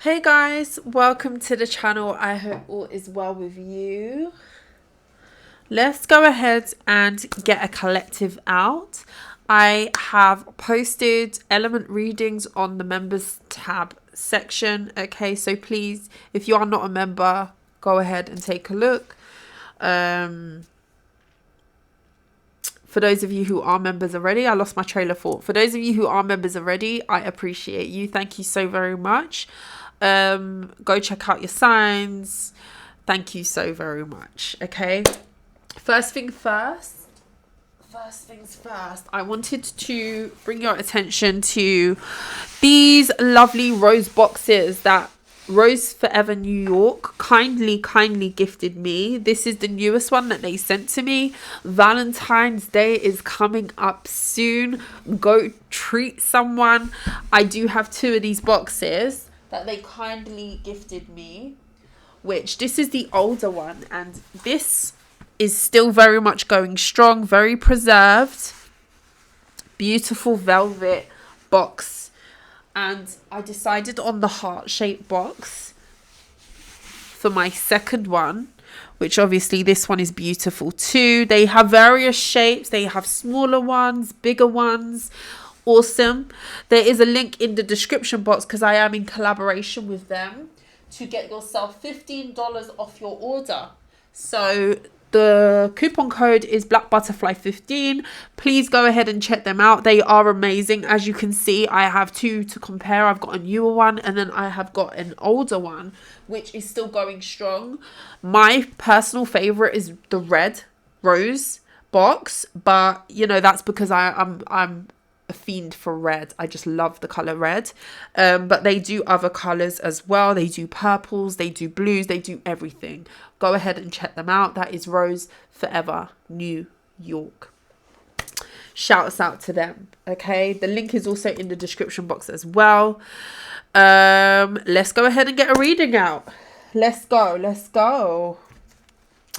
Hey guys, welcome to the channel. I hope all is well with you. Let's go ahead and get a collective out. I have posted element readings on the members tab section. Okay, so please, if you are not a member, go ahead and take a look. For those of you who are members already, I lost my trail of thought. For those of you who are members already, I appreciate you. Thank you so very much. Go check out your signs. Thank you so very much. Okay. First things first, I wanted to bring your attention to these lovely rose boxes that Rose Forever New York kindly gifted me. This is the newest one that they sent to me. Valentine's Day is coming up soon. Go treat someone. I do have two of these boxes that they kindly gifted me, which this is the older one, and this is still very much going strong, very preserved, beautiful velvet box. And I decided on the heart-shaped box for my second one, which obviously this one is beautiful too. They have various shapes. They have smaller ones, bigger ones. Awesome. There is a link in the description box because I am in collaboration with them to get yourself $15 off your order. So the coupon code is Black Butterfly 15. Please go ahead and check them out. They are amazing. As you can see, I have two to compare. I've got a newer one and then I have got an older one, which is still going strong. My personal favorite is the red rose box, but you know, that's because I'm a fiend for red. I just love the color red. But they do other colors as well. They do purples, they do blues, they do everything. Go ahead and check them out. That is Rose Forever New York. Shouts out to them. Okay, the link is also in the description box as well. Let's go ahead and get a reading out. Let's go.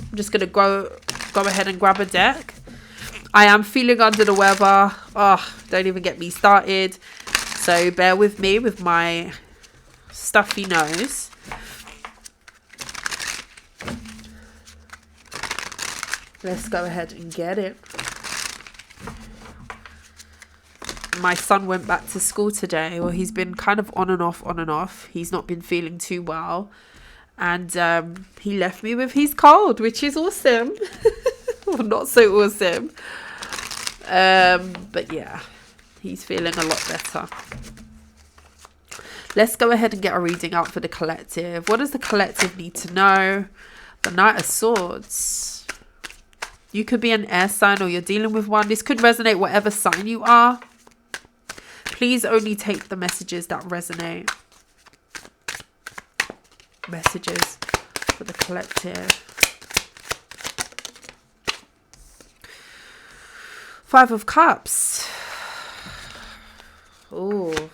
I'm just gonna go ahead and grab a deck. I am feeling under the weather. Oh, don't even get me started. So bear with me with my stuffy nose. Let's go ahead and get it. My son went back to school today. Well, he's been kind of on and off. He's not been feeling too well. And he left me with his cold, which is awesome. Well, not so awesome. But yeah, he's feeling a lot better. Let's go ahead and get a reading out for the collective. What does the collective need to know? The Knight of Swords. You could be an air sign or you're dealing with one. This could resonate whatever sign you are. Please only take the messages that resonate. Messages for the collective. Five of Cups. Oh,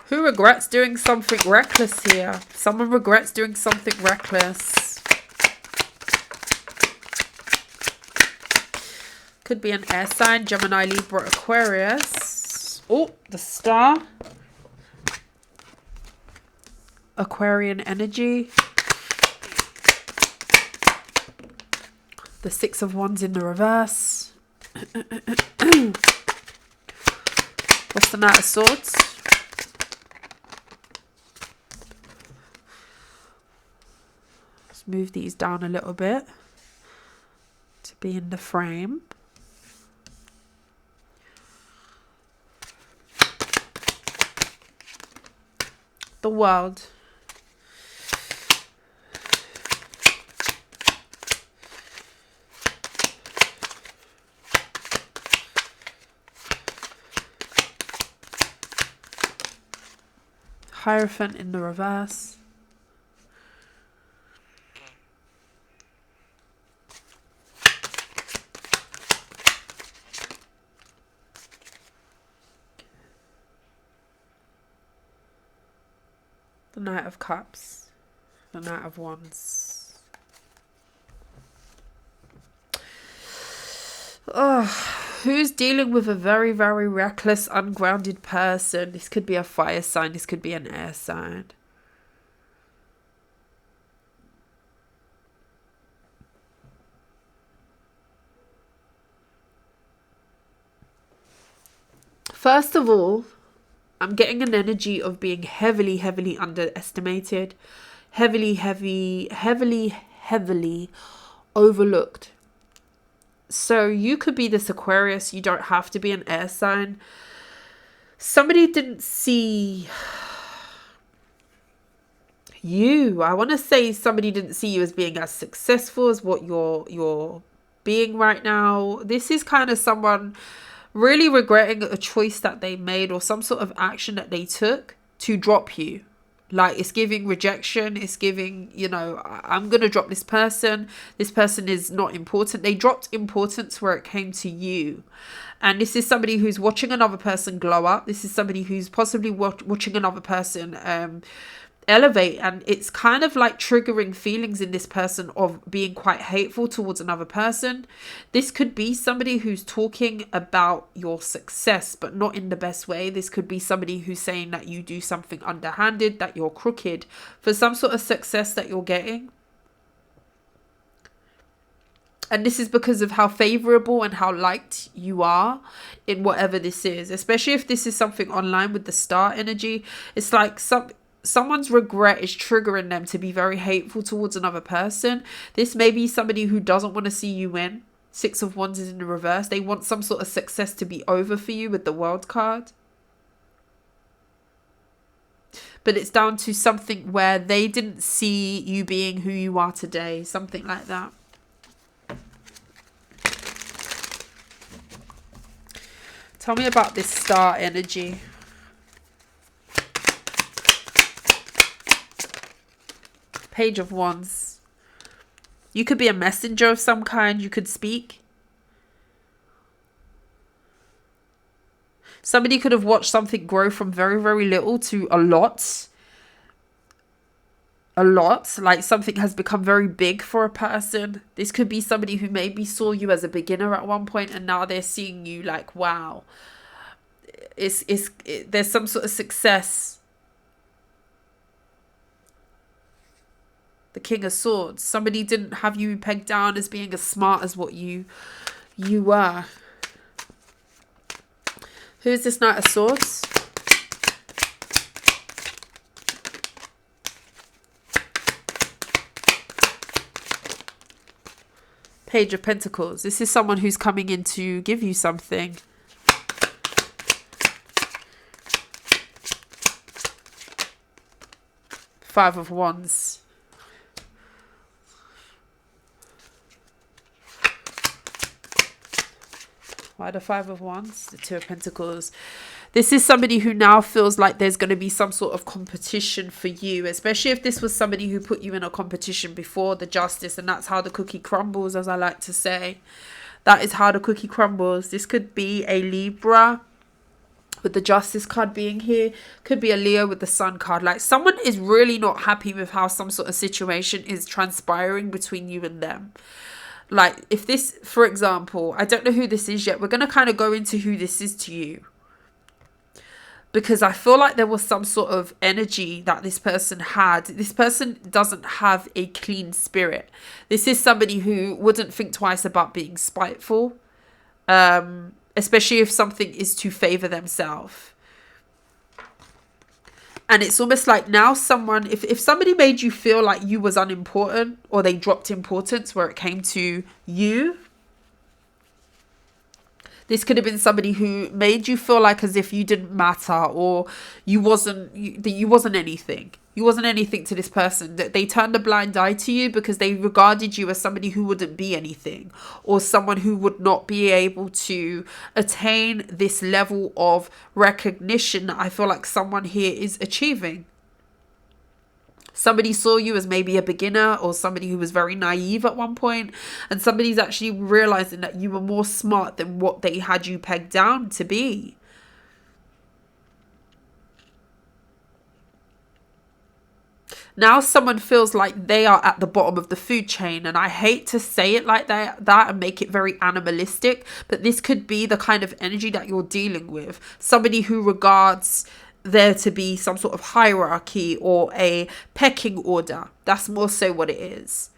who regrets doing something reckless here? Someone regrets doing something reckless. Could be an air sign, Gemini, Libra, Aquarius. Oh, the Star. Aquarian energy. The Six of Wands in the reverse. What's the Knight of Swords? Let's move these down a little bit to be in the frame. The World. Hierophant in the reverse. The Knight of Cups. The Knight of Wands. Oh, who's dealing with a very, very reckless, ungrounded person? This could be a fire sign. This could be an air sign. First of all, I'm getting an energy of being heavily, heavily underestimated, heavily overlooked. So you could be this Aquarius. You don't have to be an air sign. Somebody didn't see you. I want to say somebody didn't see you as being as successful as what you're being right now. This is kind of someone really regretting a choice that they made or some sort of action that they took to drop you. Like, it's giving rejection. It's giving, I'm going to drop this person. This person is not important. They dropped importance where it came to you. And this is somebody who's watching another person glow up. This is somebody who's possibly watching another person elevate, and it's kind of like triggering feelings in this person of being quite hateful towards another person. This could be somebody who's talking about your success, but not in the best way. This could be somebody who's saying that you do something underhanded, that you're crooked for some sort of success that you're getting. And this is because of how favorable and how liked you are in whatever this is, especially if this is something online with the star energy. It's like someone's regret is triggering them to be very hateful towards another person. This may be somebody who doesn't want to see you win. 6 of Wands is in the reverse. They want some sort of success to be over for you with the World card. But it's down to something where they didn't see you being who you are today. Something like that. Tell me about this star energy. Page of Wands. You could be a messenger of some kind. You could speak. Somebody could have watched something grow from very, very little to a lot. A lot. Like something has become very big for a person. This could be somebody who maybe saw you as a beginner at one point, and now they're seeing you like, wow. There's some sort of success. The King of Swords. Somebody didn't have you pegged down as being as smart as what you were. Who is this Knight of Swords? Page of Pentacles. This is someone who's coming in to give you something. Five of Wands. Why the Five of Wands? The Two of Pentacles. This is somebody who now feels like there's going to be some sort of competition for you, especially if this was somebody who put you in a competition before, the Justice, and that's how the cookie crumbles, as I like to say. That is how the cookie crumbles. This could be a Libra with the Justice card being here. Could be a Leo with the Sun card. Like, someone is really not happy with how some sort of situation is transpiring between you and them. Like, if this, for example, I don't know who this is yet. We're going to kind of go into who this is to you. Because I feel like there was some sort of energy that this person had. This person doesn't have a clean spirit. This is somebody who wouldn't think twice about being spiteful. Especially if something is to favor themselves. And it's almost like now someone, if somebody made you feel like you was unimportant, or they dropped importance where it came to you, this could have been somebody who made you feel like as if you didn't matter, or you wasn't anything. You wasn't anything to this person. That they turned a blind eye to you because they regarded you as somebody who wouldn't be anything, or someone who would not be able to attain this level of recognition that I feel like someone here is achieving. Somebody saw you as maybe a beginner, or somebody who was very naive at one point, and somebody's actually realizing that you were more smart than what they had you pegged down to be. Now someone feels like they are at the bottom of the food chain, and I hate to say it like that and make it very animalistic, but this could be the kind of energy that you're dealing with. Somebody who regards there to be some sort of hierarchy or a pecking order. That's more so what it is.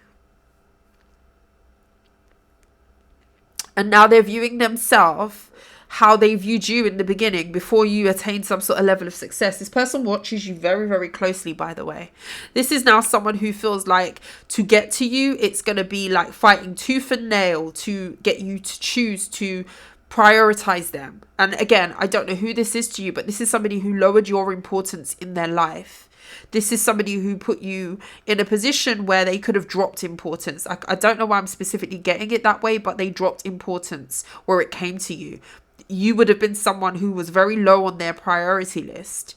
And now they're viewing themselves how they viewed you in the beginning before you attained some sort of level of success. This person watches you very, very closely, by the way. This is now someone who feels like to get to you, it's going to be like fighting tooth and nail to get you to choose to prioritize them. And again, I don't know who this is to you, but this is somebody who lowered your importance in their life. This is somebody who put you in a position where they could have dropped importance. I don't know why I'm specifically getting it that way, but they dropped importance where it came to you. You would have been someone who was very low on their priority list.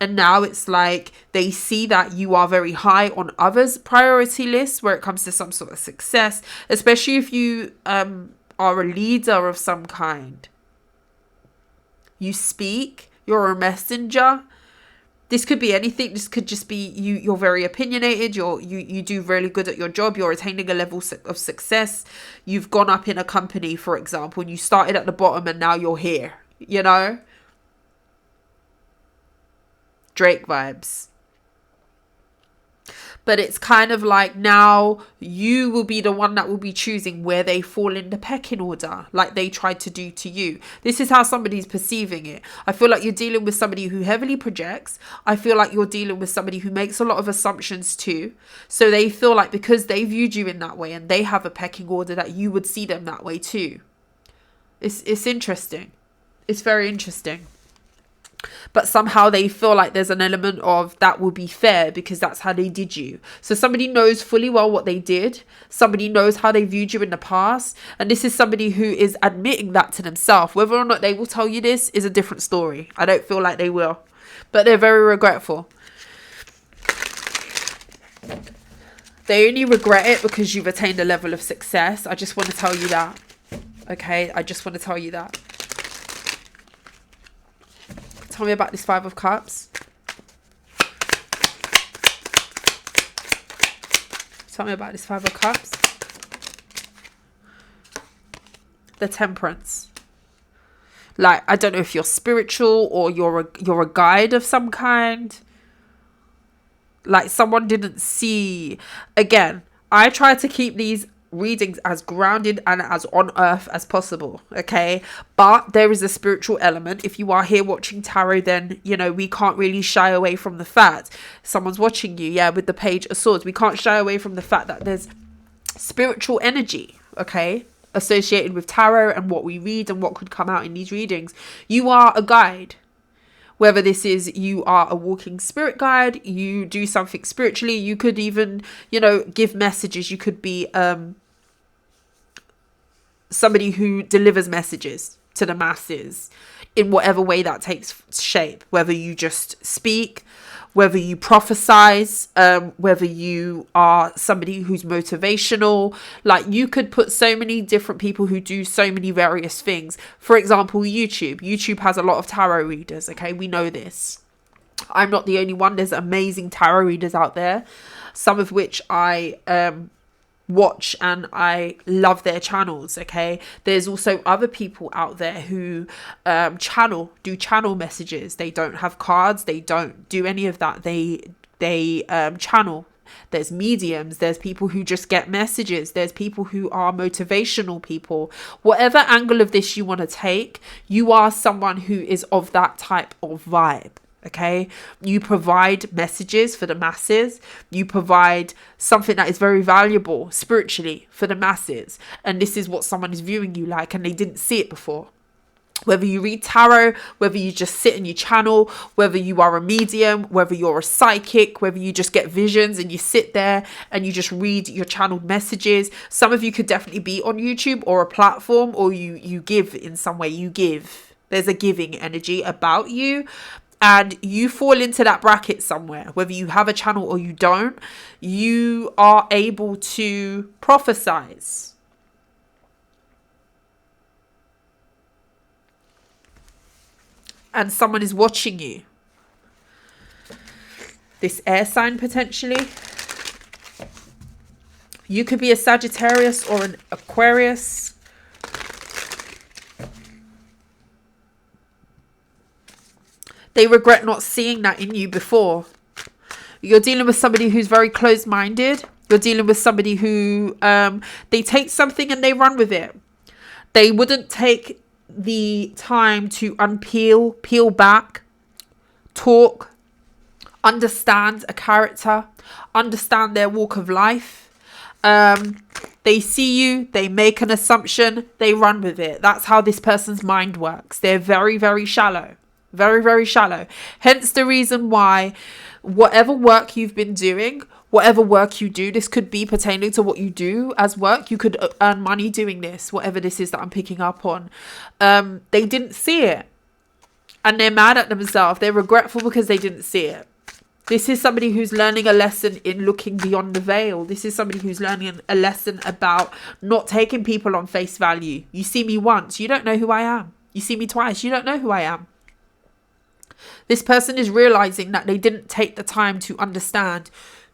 And now it's like they see that you are very high on others' priority lists where it comes to some sort of success, especially if you are a leader of some kind. You speak, you're a messenger. This could be anything. This could just be you're very opinionated. You do really good at your job. You're attaining a level of success. You've gone up in a company, for example, and you started at the bottom and now you're here, you know? Drake vibes. But it's kind of like now you will be the one that will be choosing where they fall in the pecking order, like they tried to do to you. This is how somebody's perceiving it. I feel like you're dealing with somebody who heavily projects. I feel like you're dealing with somebody who makes a lot of assumptions too. So they feel like because they viewed you in that way and they have a pecking order, that you would see them that way too. It's interesting. It's very interesting. But somehow they feel like there's an element of that will be fair because that's how they did you. So somebody knows fully well what they did. Somebody knows how they viewed you in the past. And this is somebody who is admitting that to themselves. Whether or not they will tell you this is a different story. I don't feel like they will. But they're very regretful. They only regret it because you've attained a level of success. I just want to tell you that. Okay? I just want to tell you that. Tell me about this Five of Cups. Tell me about this Five of Cups. The Temperance. Like, I don't know if you're spiritual or you're a guide of some kind. Like, someone didn't see. Again, I try to keep these readings as grounded and as on earth as possible, okay? But there is a spiritual element. If you are here watching tarot, then you know we can't really shy away from the fact someone's watching you, yeah, with the Page of Swords. We can't shy away from the fact that there's spiritual energy, okay, associated with tarot and what we read and what could come out in these readings. You are a guide. Whether this is you are a walking spirit guide, you do something spiritually, you could even, you know, give messages. You could be somebody who delivers messages to the masses in whatever way that takes shape. Whether you just speak, whether you prophesize, whether you are somebody who's motivational. Like, you could put so many different people who do so many various things. For example, YouTube has a lot of tarot readers, okay? We know this. I'm not the only one. There's amazing tarot readers out there, some of which I watch and I love their channels, okay? There's also other people out there who do channel messages. They don't have cards, they don't do any of that. They channel. There's mediums, there's people who just get messages, there's people who are motivational people. Whatever angle of this you want to take, you are someone who is of that type of vibe. Okay, you provide messages for the masses. You provide something that is very valuable spiritually for the masses. And this is what someone is viewing you like, and they didn't see it before. Whether you read tarot, whether you just sit and you channel, whether you are a medium, whether you're a psychic, whether you just get visions and you sit there and you just read your channeled messages. Some of you could definitely be on YouTube or a platform, or you give in some way. You give. There's a giving energy about you. And you fall into that bracket somewhere, whether you have a channel or you don't. You are able to prophesize. And someone is watching you. This air sign potentially. You could be a Sagittarius or an Aquarius. They regret not seeing that in you before. You're dealing with somebody who's very closed-minded. You're dealing with somebody who they take something and they run with it. They wouldn't take the time to peel back, talk, understand a character, understand their walk of life. They see you, they make an assumption, they run with it. That's how this person's mind works. They're very, very shallow. Very, very shallow. Hence the reason why whatever work you've been doing, whatever work you do, this could be pertaining to what you do as work. You could earn money doing this, whatever this is that I'm picking up on. They didn't see it. And they're mad at themselves. They're regretful because they didn't see it. This is somebody who's learning a lesson in looking beyond the veil. This is somebody who's learning a lesson about not taking people on face value. You see me once, you don't know who I am. You see me twice, you don't know who I am. This person is realizing that they didn't take the time to understand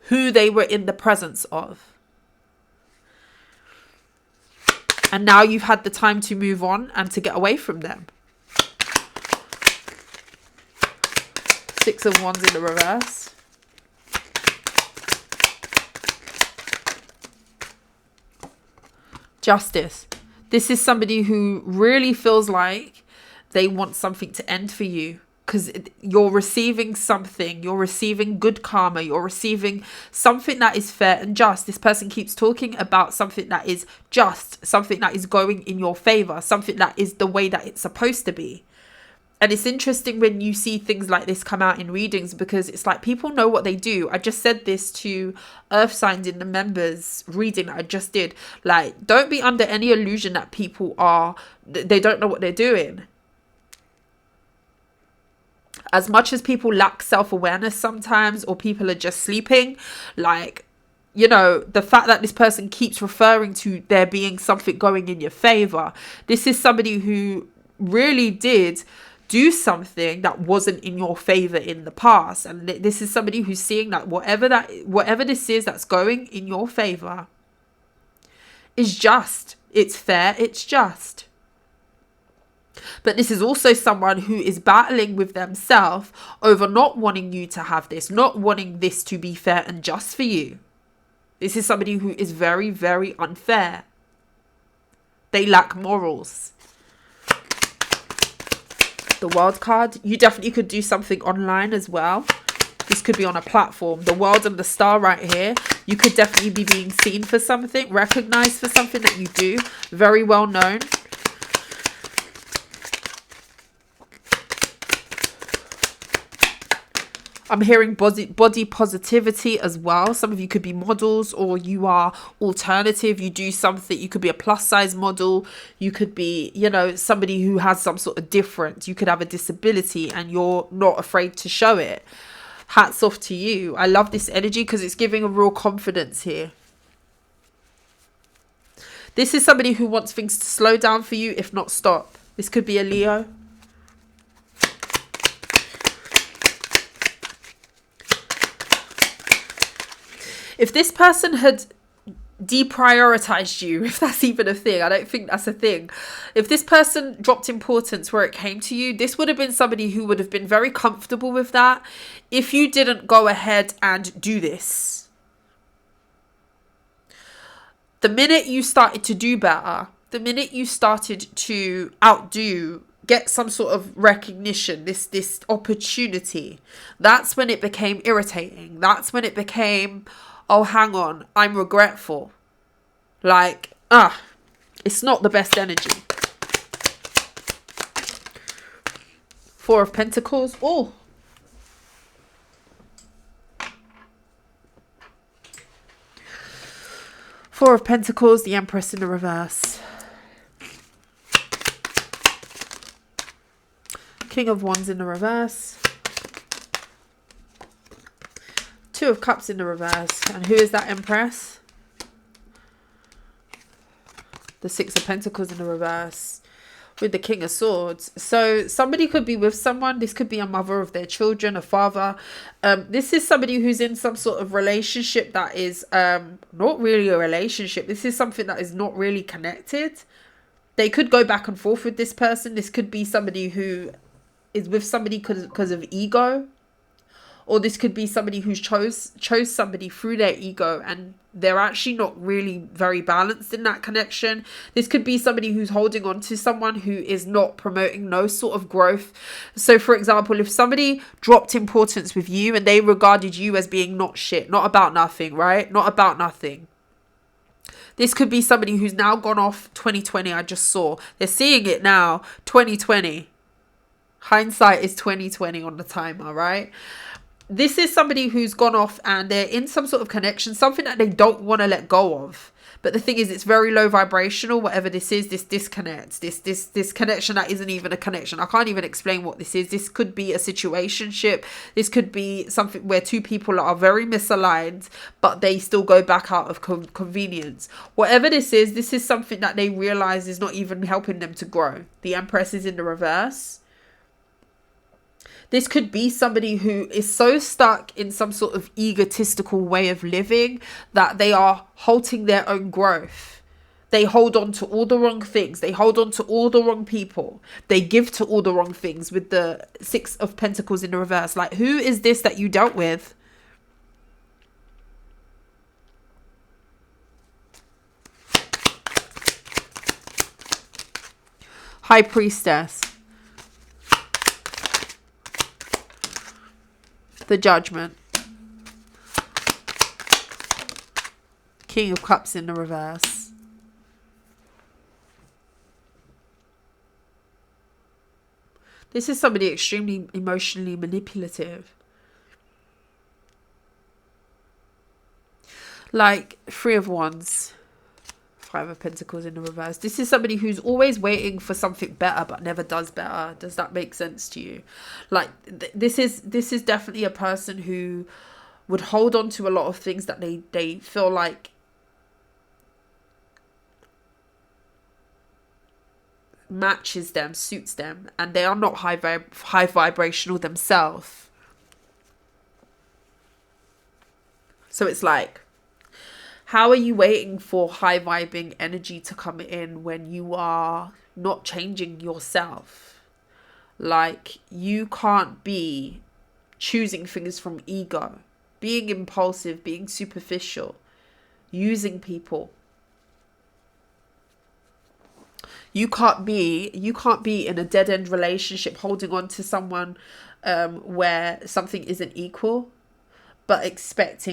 who they were in the presence of. And now you've had the time to move on and to get away from them. Six of Wands in the reverse. Justice. This is somebody who really feels like they want something to end for you, because you're receiving something. You're receiving good karma. You're receiving something that is fair and just. This person keeps talking about something that is just, something that is going in your favor, something that is the way that it's supposed to be. And it's interesting when you see things like this come out in readings, because it's like people know what they do. I just said this to earth signs in the members reading that I just did. Like, don't be under any illusion that people they don't know what they're doing. As much as people lack self-awareness sometimes, or people are just sleeping, like, you know, the fact that this person keeps referring to there being something going in your favor. This is somebody who really did do something that wasn't in your favor in the past. And this is somebody who's seeing that whatever this is that's going in your favor is just. It's fair. It's just. But this is also someone who is battling with themselves over not wanting you to have this, not wanting this to be fair and just for you. This is somebody who is very, very unfair. They lack morals. The World card. You definitely could do something online as well. This could be on a platform. The World and the Star right here. You could definitely be being seen for something, recognized for something that you do. Very well known. I'm hearing body positivity as well. Some of you could be models, or you are alternative. You do something. You could be a plus size model. You could be, you know, somebody who has some sort of difference. You could have a disability and you're not afraid to show it. Hats off to you. I love this energy because it's giving a real confidence here. This is somebody who wants things to slow down for you, if not stop. This could be a Leo. If this person had deprioritized you, if that's even a thing, I don't think that's a thing. If this person dropped importance where it came to you, this would have been somebody who would have been very comfortable with that if you didn't go ahead and do this. The minute you started to do better, the minute you started to outdo, get some sort of recognition, this opportunity, that's when it became irritating. That's when it became, oh, hang on, I'm regretful. Like, it's not the best energy. Four of Pentacles. Oh. Four of Pentacles, the Empress in the reverse. King of Wands in the reverse. Two of Cups in the reverse. And who is that Empress? The Six of Pentacles in the reverse. With the King of Swords. So somebody could be with someone. This could be a mother of their children, a father. This is somebody who's in some sort of relationship that is not really a relationship. This is something that is not really connected. They could go back and forth with this person. This could be somebody who is with somebody because of ego. Or this could be somebody who's chose somebody through their ego, and they're actually not really very balanced in that connection. This could be somebody who's holding on to someone who is not promoting no sort of growth. So for example, if somebody dropped importance with you and they regarded you as being not shit, not about nothing, right? Not about nothing. This could be somebody who's now gone off 2020. I just saw. They're seeing it now. 2020. Hindsight is 2020 on the timer, right? This is somebody who's gone off and they're in some sort of connection, something that they don't want to let go of. But the thing is, it's very low vibrational, whatever this is, this disconnect, this connection that isn't even a connection. I can't even explain what this is. This could be a situationship. This could be something where two people are very misaligned, but they still go back out of convenience. Whatever this is something that they realize is not even helping them to grow. The Empress is in the reverse. This could be somebody who is so stuck in some sort of egotistical way of living that they are halting their own growth. They hold on to all the wrong things. They hold on to all the wrong people. They give to all the wrong things with the Six of Pentacles in the reverse. Like, who is this that you dealt with? High Priestess. The Judgment. King of Cups in the reverse. This is somebody extremely emotionally manipulative. Like Three of Wands. Five of Pentacles in the reverse. This is somebody who's always waiting for something better but never does better. Does that make sense to you? Like this is definitely a person who would hold on to a lot of things that they feel like matches them, suits them, and they are not high vibrational themselves. So it's like, how are you waiting for high vibing energy to come in when you are not changing yourself? Like, you can't be choosing things from ego, being impulsive, being superficial, using people. You can't be in a dead end relationship holding on to someone where something isn't equal. But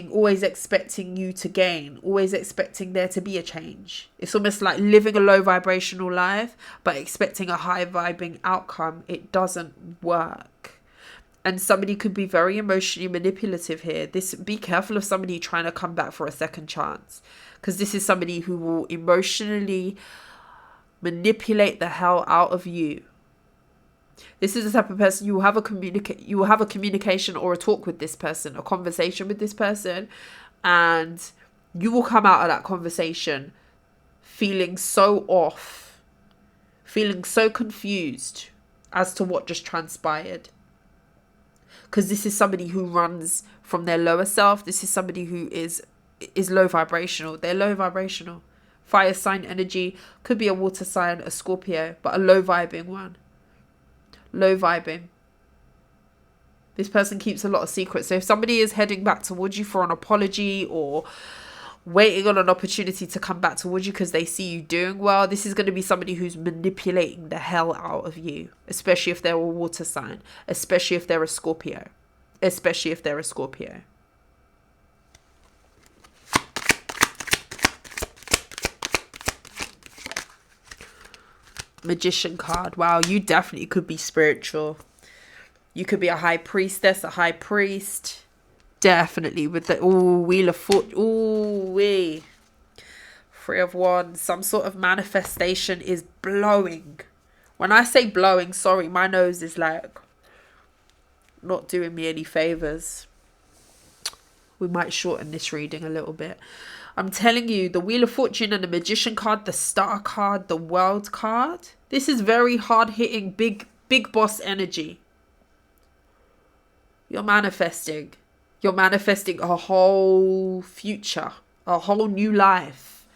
always expecting you to gain, always expecting there to be a change. It's almost like living a low vibrational life, but expecting a high vibing outcome. It doesn't work. And somebody could be very emotionally manipulative here. Be careful of somebody trying to come back for a second chance. Because this is somebody who will emotionally manipulate the hell out of you. This is the type of person you will have a communication or a talk with this person, a conversation with this person, and you will come out of that conversation feeling so off, feeling so confused as to what just transpired. Because this is somebody who runs from their lower self. This is somebody who is low vibrational. They're low vibrational. Fire sign energy, could be a water sign, a Scorpio, but a low vibing one. Low vibing. This person keeps a lot of secrets. So if somebody is heading back towards you for an apology or waiting on an opportunity to come back towards you because they see you doing well, this is going to be somebody who's manipulating the hell out of you, especially if they're a water sign, especially if they're a Scorpio, especially if they're a Scorpio. Magician card. Wow, you definitely could be spiritual. You could be a high priestess, a high priest. Definitely with the Wheel of Fortune. Ooh-wee. Three of Wands. Some sort of manifestation is blowing. When I say blowing, sorry, my nose is like not doing me any favors. We might shorten this reading a little bit. I'm telling you, the Wheel of Fortune and the Magician card, the Star card, the World card. This is very hard-hitting, big boss energy. You're manifesting. You're manifesting a whole future, a whole new life.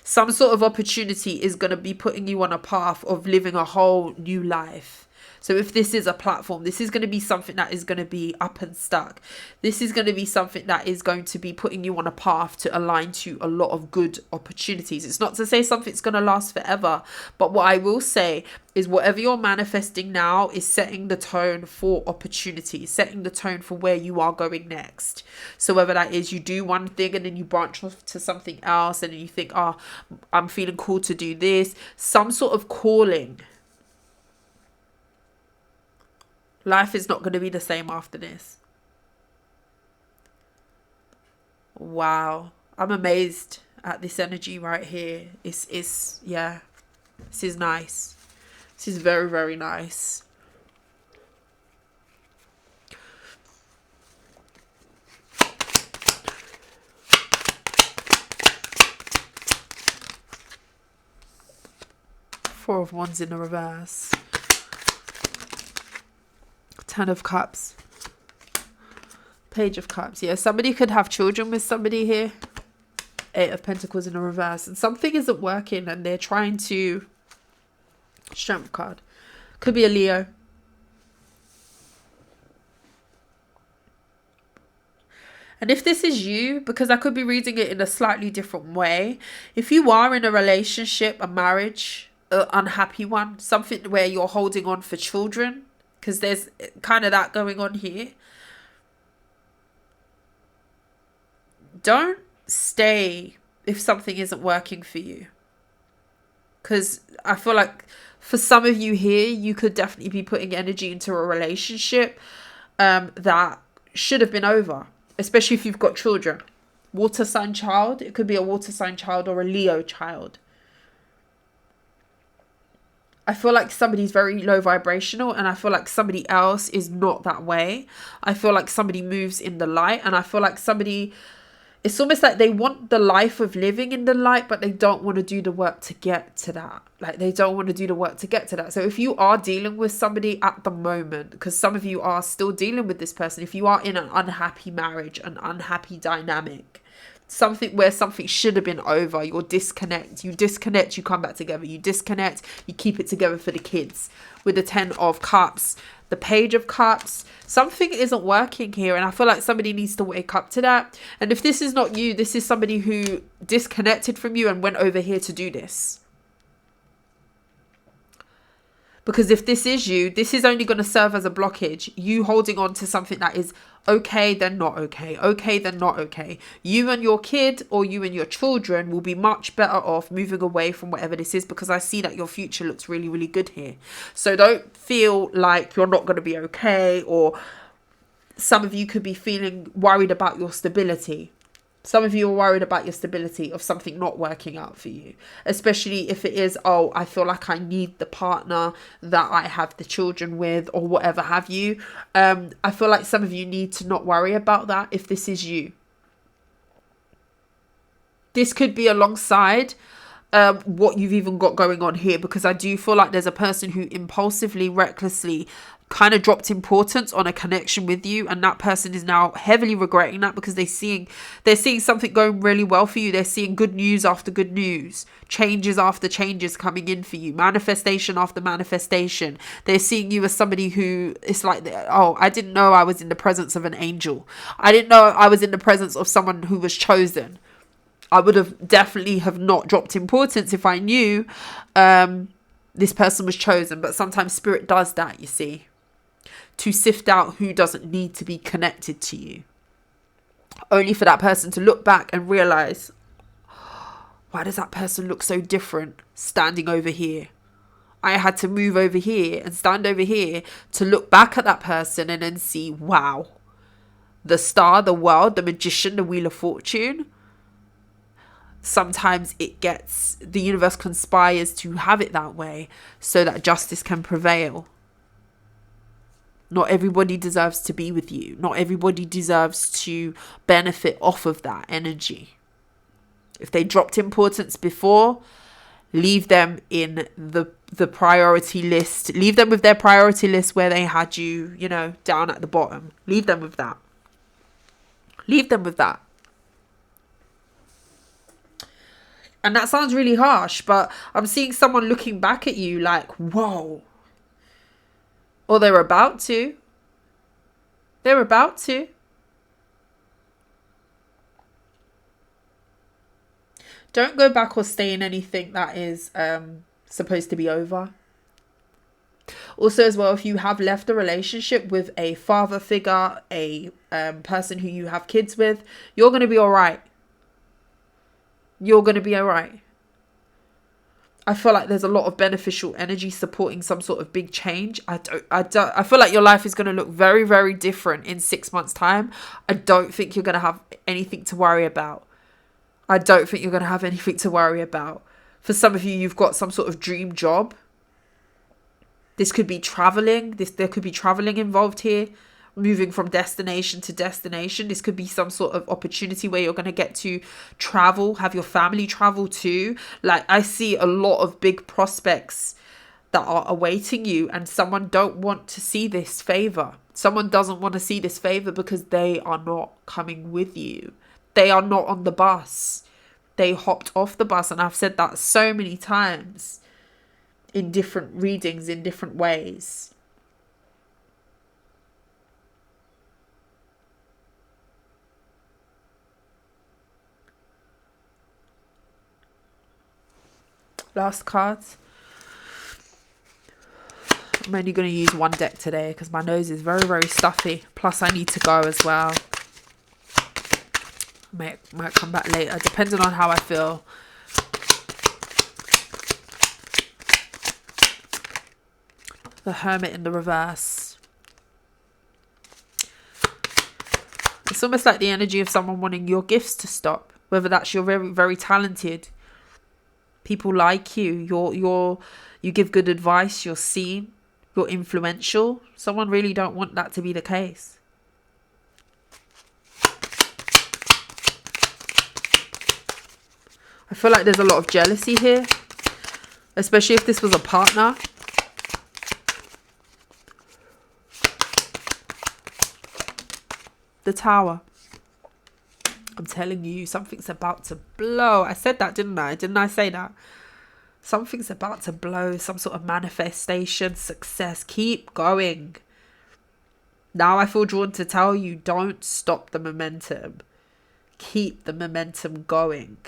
Some sort of opportunity is going to be putting you on a path of living a whole new life. So if this is a platform, this is going to be something that is going to be up and stuck. This is going to be something that is going to be putting you on a path to align to a lot of good opportunities. It's not to say something's going to last forever, but what I will say is whatever you're manifesting now is setting the tone for opportunity, setting the tone for where you are going next. So whether that is you do one thing and then you branch off to something else and then you think, oh, I'm feeling called to do this, some sort of calling. Life is not going to be the same after this. Wow. I'm amazed at this energy right here. Yeah, this is nice. This is very, very nice. Four of Wands in the reverse. Ten of Cups. Page of Cups. Yeah, somebody could have children with somebody here. Eight of Pentacles in the reverse. And something isn't working and they're trying to... Strength card. Could be a Leo. And if this is you, because I could be reading it in a slightly different way. If you are in a relationship, a marriage, an unhappy one, something where you're holding on for children, because there's kind of that going on here. Don't stay if something isn't working for you. Because I feel like for some of you here, you could definitely be putting energy into a relationship that should have been over. Especially if you've got children. Water sign child. It could be a water sign child or a Leo child. I feel like somebody's very low vibrational and I feel like somebody else is not that way. I feel like somebody moves in the light and I feel like somebody, it's almost like they want the life of living in the light, but they don't want to do the work to get to that. Like they don't want to do the work to get to that. So if you are dealing with somebody at the moment, because some of you are still dealing with this person, if you are in an unhappy marriage, an unhappy dynamic, something where something should have been over, you disconnect, you come back together, you disconnect, you keep it together for the kids. With the 10 of Cups, the Page of Cups, something isn't working here and I feel like somebody needs to wake up to that. And if this is not you, this is somebody who disconnected from you and went over here to do this. Because if this is you, this is only going to serve as a blockage. You holding on to something that is okay, then not okay. Okay, then not okay. You and your kid or you and your children will be much better off moving away from whatever this is, because I see that your future looks really, really good here. So don't feel like you're not going to be okay, or some of you could be feeling worried about your stability. Some of you are worried about your stability of something not working out for you, especially if it is, oh, I feel like I need the partner that I have the children with or whatever have you. I feel like some of you need to not worry about that if this is you. This could be alongside what you've even got going on here, because I do feel like there's a person who impulsively, recklessly kind of dropped importance on a connection with you, and that person is now heavily regretting that because they're seeing something going really well for you. They're seeing good news after good news, changes after changes coming in for you, manifestation after manifestation. They're seeing you as somebody who, it's like, oh, I didn't know I was in the presence of an angel. I didn't know I was in the presence of someone who was chosen. I would have definitely have not dropped importance if I knew this person was chosen. But sometimes spirit does that, you see, to sift out who doesn't need to be connected to you. Only for that person to look back and realize, why does that person look so different standing over here? I had to move over here and stand over here to look back at that person and then see, wow, the star, the world, the magician, the wheel of fortune. Sometimes the universe conspires to have it that way so that justice can prevail. Not everybody deserves to be with you. Not everybody deserves to benefit off of that energy. If they dropped importance before, leave them in the priority list. Leave them with their priority list where they had you, down at the bottom. Leave them with that. Leave them with that. And that sounds really harsh, but I'm seeing someone looking back at you like, whoa. Or they're about to. They're about to. Don't go back or stay in anything that is supposed to be over. Also, as well, if you have left a relationship with a father figure, a person who you have kids with, you're going to be all right. You're going to be all right. I feel like there's a lot of beneficial energy supporting some sort of big change. I feel like your life is going to look very, very different in 6 months' time. I don't think you're going to have anything to worry about. I don't think you're going to have anything to worry about. For some of you, you've got some sort of dream job. This could be traveling. There could be traveling involved here. Moving from destination to destination. This could be some sort of opportunity where you're going to get to travel, have your family travel too. Like, I see a lot of big prospects that are awaiting you, and someone don't want to see this favor. Someone doesn't want to see this favor because they are not coming with you. They are not on the bus. They hopped off the bus, and I've said that so many times in different readings, in different ways. Last cards. I'm only going to use one deck today because my nose is very, very stuffy. Plus, I need to go as well. Might come back later, depending on how I feel. The Hermit in the reverse. It's almost like the energy of someone wanting your gifts to stop. Whether that's you're very, very talented. People like you. You give good advice. You're seen. You're influential. Someone really don't want that to be the case. I feel like there's a lot of jealousy here. Especially if this was a partner. The Tower. I'm telling you, something's about to blow. I said that, didn't I? Didn't I say that? Something's about to blow. Some sort of manifestation, success. Keep going. Now I feel drawn to tell you, don't stop the momentum. Keep the momentum going.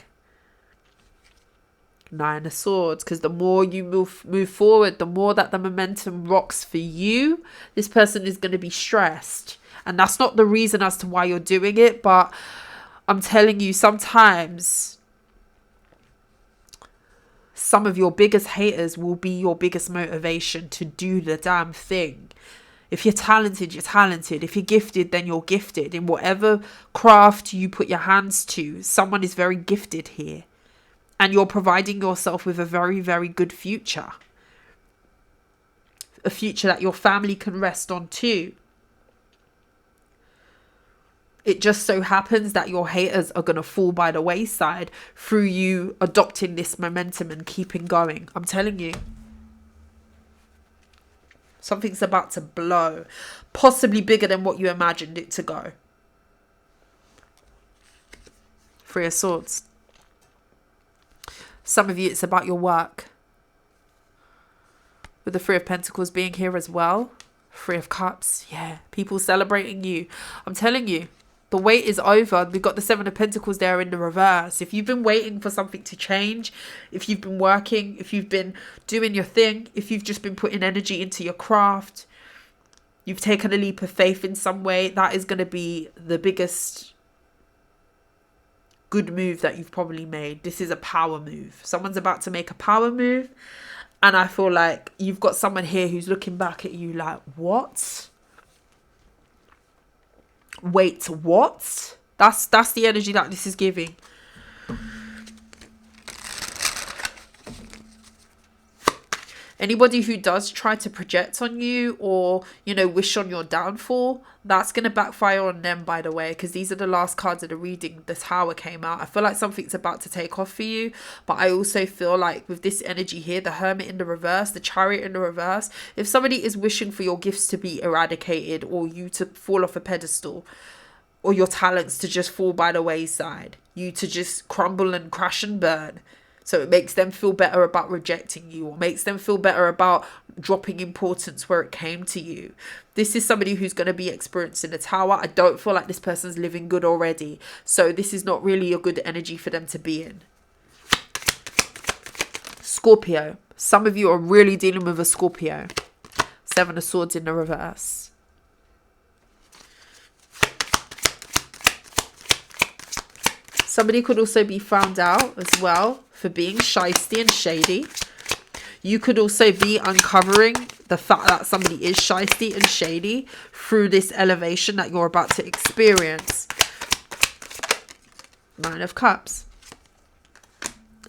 Nine of Swords. Because the more you move forward, the more that the momentum rocks for you, this person is going to be stressed. And that's not the reason as to why you're doing it, but I'm telling you, sometimes some of your biggest haters will be your biggest motivation to do the damn thing. If you're talented, you're talented. If you're gifted, then you're gifted. In whatever craft you put your hands to, someone is very gifted here. And you're providing yourself with a very, very good future. A future that your family can rest on too. It just so happens that your haters are going to fall by the wayside through you adopting this momentum and keeping going. I'm telling you. Something's about to blow. Possibly bigger than what you imagined it to go. Three of Swords. Some of you, it's about your work. With the Three of Pentacles being here as well. Three of Cups. Yeah, people celebrating you. I'm telling you. The wait is over. We've got the Seven of Pentacles there in the reverse. If you've been waiting for something to change, if you've been working, if you've been doing your thing, if you've just been putting energy into your craft, you've taken a leap of faith in some way, that is going to be the biggest good move that you've probably made. This is a power move. Someone's about to make a power move. And I feel like you've got someone here who's looking back at you like, what? Wait, what? That's the energy that this is giving. Anybody who does try to project on you or, you know, wish on your downfall, that's going to backfire on them, by the way, because these are the last cards of the reading. The Tower came out. I feel like something's about to take off for you, but I also feel like with this energy here, the Hermit in the reverse, the Chariot in the reverse, if somebody is wishing for your gifts to be eradicated or you to fall off a pedestal or your talents to just fall by the wayside, you to just crumble and crash and burn, So it makes them feel better about rejecting you, or makes them feel better about dropping importance where it came to you. This is somebody who's going to be experiencing a tower. I don't feel like this person's living good already. So this is not really a good energy for them to be in. Scorpio. Some of you are really dealing with a Scorpio. Seven of Swords in the reverse. Somebody could also be found out as well for being shysty and shady. You could also be uncovering the fact that somebody is shysty and shady through this elevation that you're about to experience. Nine of Cups.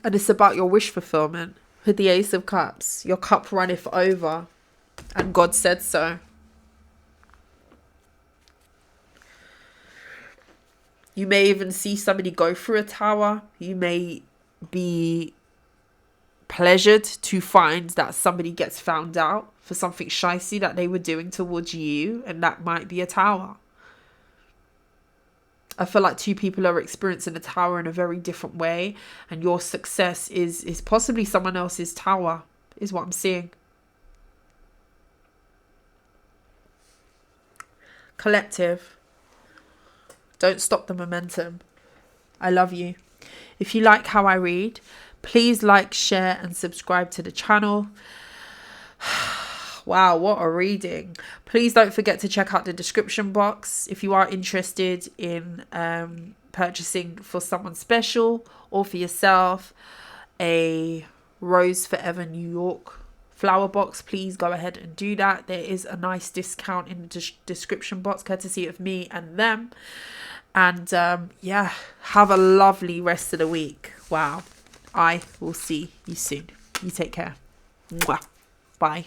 And it's about your wish fulfillment. With the Ace of Cups. Your cup runneth over. And God said so. You may even see somebody go through a tower. You may be pleasured to find that somebody gets found out for something shicey that they were doing towards you. And that might be a tower. I feel like two people are experiencing a tower in a very different way. And your success is possibly someone else's tower, is what I'm seeing. Collective. Don't stop the momentum. I love you. If you like how I read, please like, share and subscribe to the channel. Wow, what a reading. Please don't forget to check out the description box if you are interested in purchasing for someone special or for yourself a Rose Forever New York flower box. Please go ahead and do that. There is a nice discount in the description box courtesy of me and them. And yeah, have a lovely rest of the week. Wow. I will see you soon. You take care. Mwah. Bye.